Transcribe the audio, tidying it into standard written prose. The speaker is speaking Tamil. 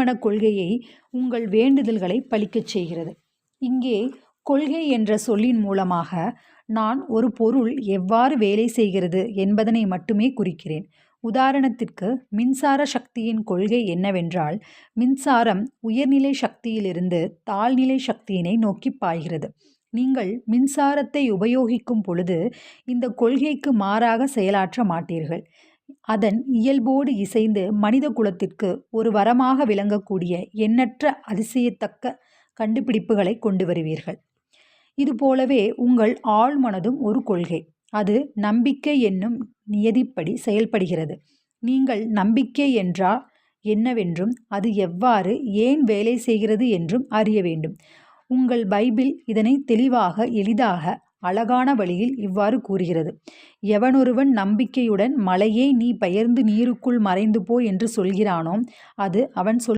திருமண கொள்கையை உங்கள் வேண்டுதல்களை பலிக்கச் செய்கிறது. இங்கே கொள்கை என்ற சொல்லின் மூலமாக நான் ஒரு பொருள் எவ்வாறு வேலை செய்கிறது என்பதனை மட்டுமே குறிக்கிறேன். உதாரணத்திற்கு, மின்சார சக்தியின் கொள்கை என்னவென்றால், மின்சாரம் உயர்நிலை சக்தியிலிருந்து தாழ்நிலை சக்தியினை நோக்கி பாய்கிறது. நீங்கள் மின்சாரத்தை உபயோகிக்கும் பொழுது இந்த கொள்கைக்கு மாறாக செயலாற்ற மாட்டீர்கள். அதன் இயல்போடு இசைந்து மனித குலத்திற்கு ஒரு வரமாக விளங்கக்கூடிய எண்ணற்ற அதிசயத்தக்க கண்டுபிடிப்புகளை கொண்டு வருவீர்கள். இதுபோலவே உங்கள் ஆழ்மனதும் ஒரு கொள்கை. அது நம்பிக்கை என்னும் நியதிப்படி செயல்படுகிறது. நீங்கள் நம்பிக்கை என்றால் என்னவென்றும் அது எவ்வாறு ஏன் வேலை செய்கிறது என்றும் அறிய வேண்டும். உங்கள் பைபிள் இதனை தெளிவாக, எளிதாக, அழகான வழியில் இவ்வாறு கூறுகிறது. எவனொருவன் நம்பிக்கையுடன் மலையே நீ பெயர்ந்து நீருக்குள் மறைந்து போ என்று சொல்கிறானோ அது அவன்